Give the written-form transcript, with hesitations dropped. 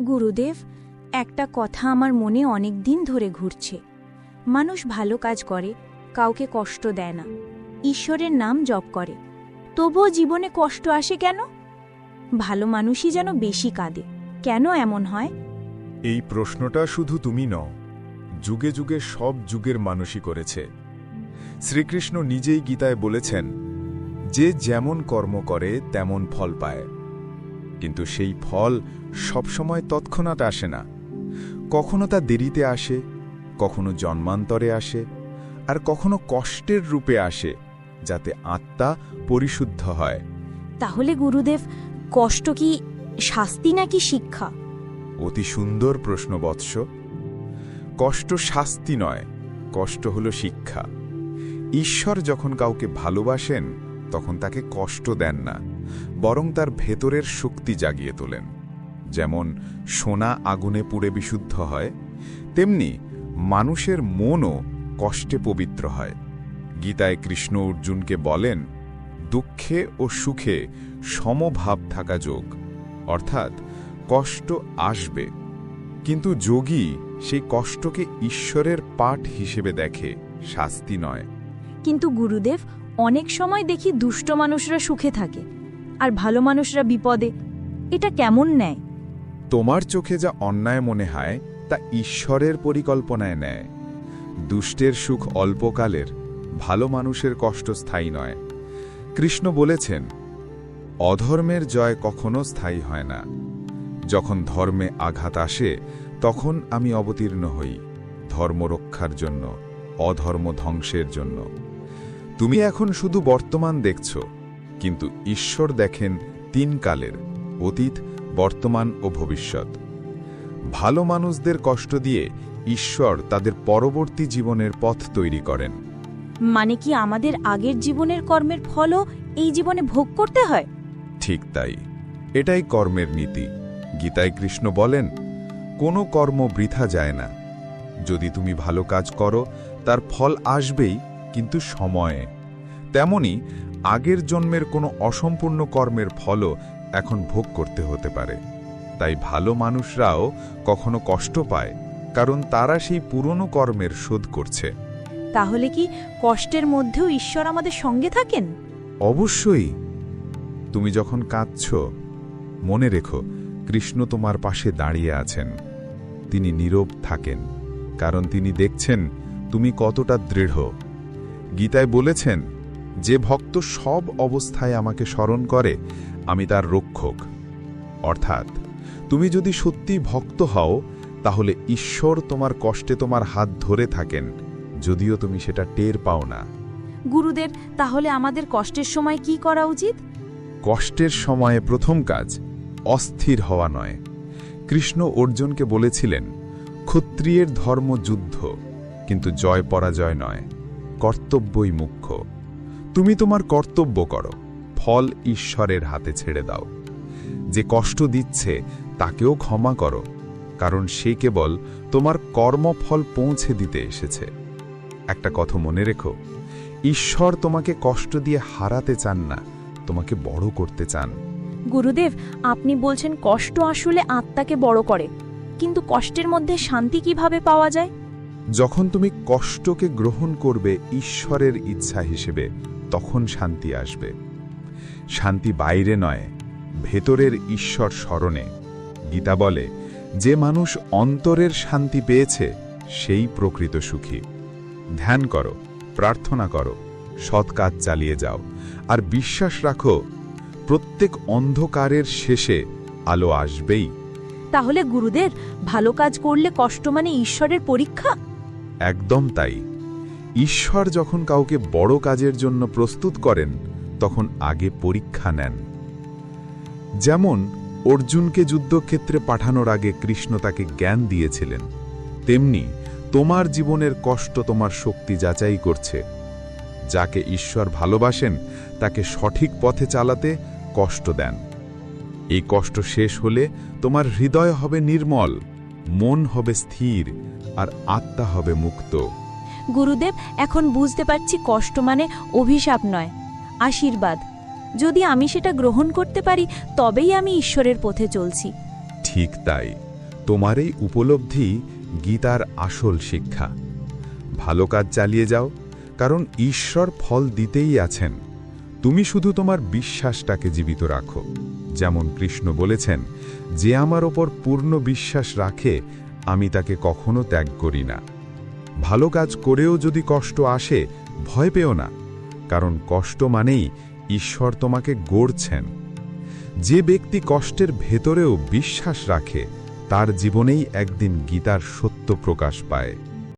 গুরুদেব, একটা কথা আমার মনে অনেক দিন ধরে ঘুরছে। মানুষ ভালো কাজ করে, কাউকে কষ্ট দেয় না, ঈশ্বরের নাম জপ করে, তবুও জীবনে কষ্ট আসে কেন? ভালো মানুষই যেন বেশি কাঁদে, কেন এমন হয়? এই প্রশ্নটা শুধু তুমি নও, যুগে যুগে সব যুগের মানুষই করেছে। শ্রীকৃষ্ণ নিজেই গীতায় বলেছেন, যে যেমন কর্ম করে তেমন ফল পায়। কিন্তু সেই ফল সবসময় তৎক্ষণাৎ আসে না। কখনো তা দেরিতে আসে, কখনো জন্মান্তরে আসে, আর কখনো কষ্টের রূপে আসে, যাতে আত্মা পরিশুদ্ধ হয়। তাহলে গুরুদেব, কষ্ট কি শাস্তি নাকি শিক্ষা? অতি সুন্দর প্রশ্ন বৎস। কষ্ট শাস্তি নয়, কষ্ট হল শিক্ষা। ঈশ্বর যখন কাউকে ভালোবাসেন তখন তাকে কষ্ট দেন না, বরং তার ভেতরের শক্তি জাগিয়ে তোলেন। যেমন সোনা আগুনে পুড়ে বিশুদ্ধ হয়, তেমনি মানুষের মনও কষ্টে পবিত্র হয়। গীতায় কৃষ্ণ অর্জুনকে বলেন, দুঃখে ও সুখে সমভাব থাকা যোগ, অর্থাৎ কষ্ট আসবে, কিন্তু যোগী সেই কষ্টকে ঈশ্বরের পাঠ হিসেবে দেখে, শাস্তি নয়। কিন্তু গুরুদেব, অনেক সময় দেখি দুষ্ট মানুষরা সুখে থাকে আর ভালো মানুষরা বিপদে। এটা কেমন ন্যায়? তোমার চোখে যা অন্যায় মনে হয় তা ঈশ্বরের পরিকল্পনায় নেয়। দুষ্টের সুখ অল্পকালের, ভালো মানুষের কষ্ট স্থায়ী নয়। কৃষ্ণ বলেছেন, অধর্মের জয় কখনো স্থায়ী হয় না। যখন ধর্মে আঘাত আসে তখন আমি অবতীর্ণ হই, ধর্ম রক্ষার জন্য, অধর্ম ধ্বংসের জন্য। তুমি এখন শুধু বর্তমান দেখছ, কিন্তু ঈশ্বর দেখেন তিন কালের, অতীত, বর্তমান ও ভবিষ্যৎ। ভালো মানুষদের কষ্ট দিয়ে ঈশ্বর তাদের পরবর্তী জীবনের পথ তৈরি করেন। মানে কি আমাদের আগের জীবনের কর্মের ফলও এই জীবনে ভোগ করতে হয়? ঠিক তাই, এটাই কর্মের নীতি। গীতায় কৃষ্ণ বলেন, কোনো কর্ম বৃথা যায় না। যদি তুমি ভালো কাজ করো তার ফল আসবেই, কিন্তু সময়ে। তেমনি আগের জন্মের কোনো অসম্পূর্ণ কর্মের ফলও এখন ভোগ করতে হতে পারে। তাই ভালো মানুষরাও কখনো কষ্ট পায়, কারণ তারা সেই পুরনো কর্মের শোধ করছে। তাহলে কি কষ্টের মধ্যেও ঈশ্বর আমাদের সঙ্গে থাকেন? অবশ্যই। তুমি যখন কাঁদছ, মনে রেখো কৃষ্ণ তোমার পাশে দাঁড়িয়ে আছেন। তিনি নীরব থাকেন, কারণ তিনি দেখছেন তুমি কতটা দৃঢ়। গীতায় বলেছেন, যে ভক্ত সব অবস্থায় আমাকে স্মরণ করে, আমি তার রক্ষক। অর্থাৎ তুমি যদি সত্যি ভক্ত হও, তাহলে ঈশ্বর তোমার কষ্টে তোমার হাত ধরে থাকেন, যদিও তুমি সেটা টের পাও না। গুরুদেব, তাহলে আমাদের কষ্টের সময় কি করা উচিত? কষ্টের সময়ে প্রথম কাজ অস্থির হওয়া নয়। কৃষ্ণ অর্জুনকে বলেছিলেন, ক্ষত্রিয়ের ধর্ম যুদ্ধ, কিন্তু জয় পরাজয় নয়, কর্তব্যই মুখ্য। তুমি তোমার কর্তব্য করো, ফল ঈশ্বরের হাতে ছেড়ে দাও। যে কষ্ট দিচ্ছে তাকেও ক্ষমা করো, কারণ সে কেবল তোমার কর্মফল পৌঁছে দিতে এসেছে। একটা কথা মনে রেখো, ঈশ্বর তোমাকে কষ্ট দিয়ে হারাতে চান না, তোমাকে বড় করতে চান। গুরুদেব, আপনি বলছেন কষ্ট আসলে আত্মাকে বড় করে, কিন্তু কষ্টের মধ্যে শান্তি কিভাবে পাওয়া যায়? যখন তুমি কষ্টকে গ্রহণ করবে ঈশ্বরের ইচ্ছা হিসেবে, তখন শান্তি আসবে। শান্তি বাইরে নয়, ভেতরের ঈশ্বর স্মরণে। গীতা বলে, যে মানুষ অন্তরের শান্তি পেয়েছে সেই প্রকৃত সুখী। ধ্যান করো, প্রার্থনা করো, সৎ কাজ চালিয়ে যাও, আর বিশ্বাস রাখো প্রত্যেক অন্ধকারের শেষে আলো আসবেই। তাহলে গুরুদেব, ভালো কাজ করলে কষ্ট মানে ঈশ্বরের পরীক্ষা? একদম তাই। ঈশ্বর যখন কাউকে বড় কাজের জন্য প্রস্তুত করেন, তখন আগে পরীক্ষা নেন। যেমন অর্জুনকে যুদ্ধক্ষেত্রে পাঠানোর আগে কৃষ্ণ তাকে জ্ঞান দিয়েছিলেন, তেমনি তোমার জীবনের কষ্ট তোমার শক্তি যাচাই করছে। যাকে ঈশ্বর ভালোবাসেন তাকে সঠিক পথে চালাতে কষ্ট দেন। এই কষ্ট শেষ হলে তোমার হৃদয় হবে নির্মল, মন হবে স্থির, আর আত্মা হবে মুক্ত। গুরুদেব, এখন বুঝতে পারছি কষ্ট মানে অভিশাপ নয়, আশীর্বাদ। যদি আমি সেটা গ্রহণ করতে পারি, তবেই আমি ঈশ্বরের পথে চলছি। ঠিক তাই। তোমার এই উপলব্ধি গীতার আসল শিক্ষা। ভালো কাজ চালিয়ে যাও, কারণ ঈশ্বর ফল দিতেই আছেন। তুমি শুধু তোমার বিশ্বাসটাকে জীবিত রাখো। যেমন কৃষ্ণ বলেছেন, যে আমার ওপর পূর্ণ বিশ্বাস রাখে আমি তাকে কখনো ত্যাগ করি না। ভালো কাজ করেও যদি কষ্ট আসে, ভয় পেও না, কারণ কষ্ট মানেই ঈশ্বর তোমাকে গড়ছেন। যে ব্যক্তি কষ্টের ভেতরেও বিশ্বাস রাখে, তার জীবনেই একদিন গীতার সত্য প্রকাশ পায়।